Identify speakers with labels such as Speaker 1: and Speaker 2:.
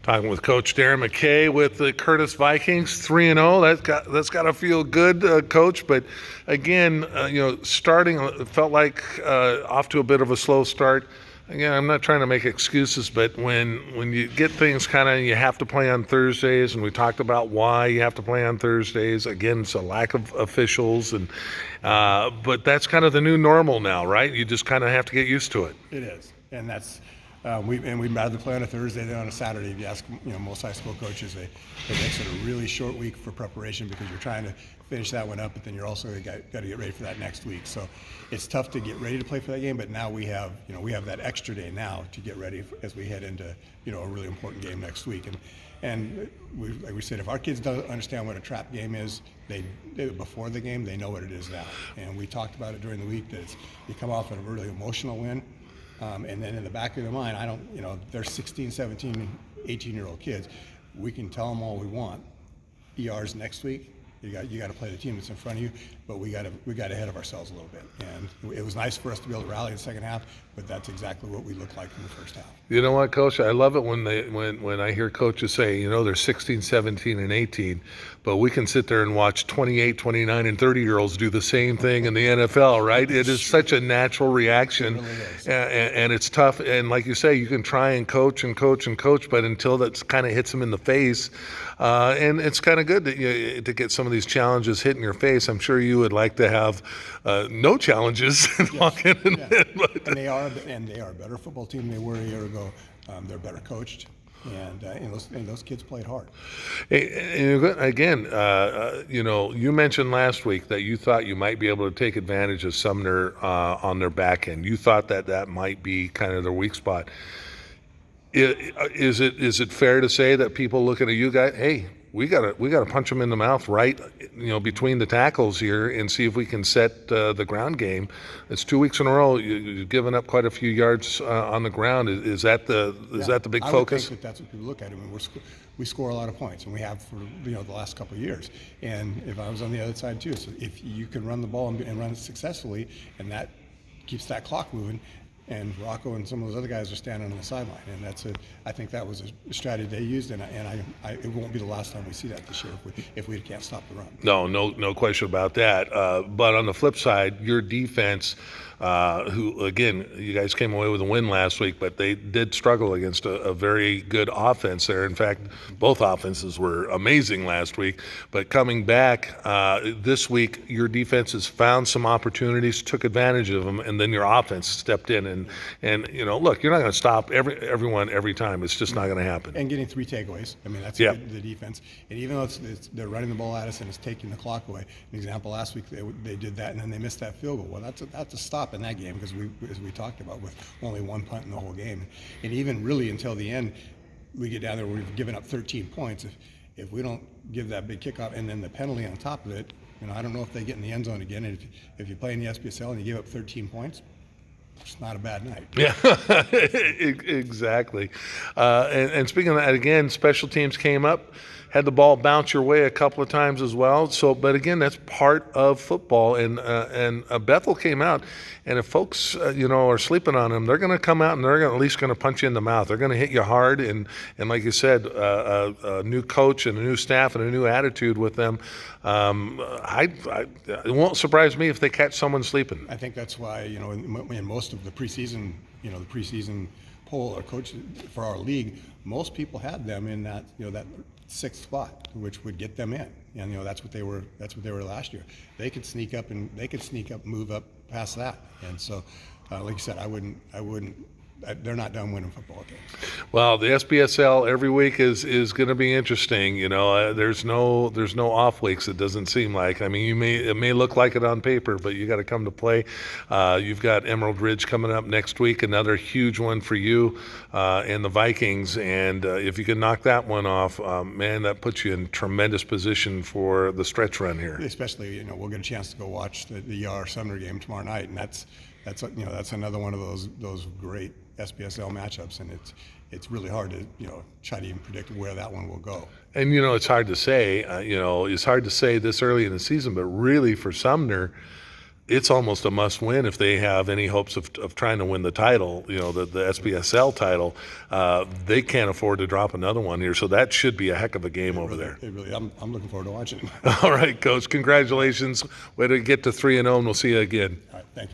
Speaker 1: Talking with Coach Darren McKay with the Curtis Vikings, 3-0. That's got to feel good, Coach. But again, starting it felt like off to a bit of a slow start. Again, I'm not trying to make excuses, but when you get things you have to play on Thursdays, and we talked about why you have to play on Thursdays. Again, it's a lack of officials, and but that's kind of the new normal now, right? You just kind of have to get used to it.
Speaker 2: It is, and that's. We'd rather play on a Thursday than on a Saturday. If you ask, most high school coaches, it makes it a really short week for preparation because you're trying to finish that one up, but then you're also got to get ready for that next week. So it's tough to get ready to play for that game. But now we have that extra day now to get ready as we head into a really important game next week. And like we said, if our kids don't understand what a trap game is, before the game they know what it is now. And we talked about it during the week that you come off of a really emotional win. And then in the back of their mind, they're 16, 17, 18-year-old kids. We can tell them all we want. ER's next week. You got to play the team that's in front of you, but we got ahead of ourselves a little bit. And it was nice for us to be able to rally in the second half, but that's exactly what we looked like in the first half.
Speaker 1: You know what, Coach? I love it when I hear coaches say, they're 16, 17, and 18, but we can sit there and watch 28, 29, and 30-year-olds do the same thing in the NFL, right? It is such a natural reaction,
Speaker 2: it really is.
Speaker 1: And it's tough. And like you say, you can try and coach, but until that kind of hits them in the face, and it's kind of good to get some of these challenges hit in your face. I'm sure you would like to have no challenges.
Speaker 2: Yes. And they are a better football team than they were a year ago. They're better coached, and those kids played hard.
Speaker 1: And again, you mentioned last week that you thought you might be able to take advantage of Sumner on their back end. You thought that might be kind of their weak spot. Is it fair to say that people looking at you guys, hey, we gotta punch them in the mouth right, between the tackles here and see if we can set the ground game? It's 2 weeks in a row. You've given up quite a few yards on the ground. Is that the big focus?
Speaker 2: I would think that's what people look at. I mean, we score a lot of points, and we have for the last couple of years. And if I was on the other side too, so if you can run the ball and run it successfully, and that keeps that clock moving. And Rocco and some of those other guys are standing on the sideline, and I think that was a strategy they used, and it won't be the last time we see that this year if we can't stop the run.
Speaker 1: No question about that. But on the flip side, your defense, who again, you guys came away with a win last week, but they did struggle against a very good offense there. In fact, both offenses were amazing last week. But coming back this week, your defense has found some opportunities, took advantage of them, and then your offense stepped in. And look, you're not going to stop everyone every time. It's just not going to happen.
Speaker 2: And getting 3 takeaways. I mean, that's the defense. And even though they're running the ball at us and it's taking the clock away. An example, last week they did that, and then they missed that field goal. Well, that's a stop in that game because as we talked about, with only 1 punt in the whole game. And even really until the end, we get down there, we've given up 13 points. If we don't give that big kickoff and then the penalty on top of it, I don't know if they get in the end zone again. And if you play in the SPSL and you give up 13 points, it's not a bad night.
Speaker 1: Yeah, exactly. And speaking of that, again, special teams came up, had the ball bounce your way a couple of times as well. So, but again, that's part of football. And Bethel came out, and if folks are sleeping on them, they're going to come out and they're at least going to punch you in the mouth. They're going to hit you hard. And like you said, a new coach and a new staff and a new attitude with them. It won't surprise me if they catch someone sleeping.
Speaker 2: I think that's why in most of the preseason, the preseason poll or coach for our league, most people had them in that that 6th spot, which would get them in. And that's what they were last year. They could sneak up and move up past that. And so, like you said, I wouldn't. They're not done winning football games.
Speaker 1: Well, the SPSL every week is going to be interesting. There's no off weeks. It doesn't seem like. I mean, it may look like it on paper, but you got to come to play. You've got Emerald Ridge coming up next week, another huge one for you and the Vikings. And if you can knock that one off, man, that puts you in tremendous position for the stretch run here.
Speaker 2: Especially, we'll get a chance to go watch the Sumner game tomorrow night, and that's another one of those great SPSL matchups, and it's really hard to try to even predict where that one will go.
Speaker 1: And it's hard to say. It's hard to say this early in the season, but really for Sumner, it's almost a must-win if they have any hopes of trying to win the title, the SPSL title. They can't afford to drop another one here, so that should be a heck of a game over there.
Speaker 2: I'm looking forward to watching it.
Speaker 1: All right, Coach, congratulations. Way to get to 3-0, and we'll see you again.
Speaker 2: All right, thank you.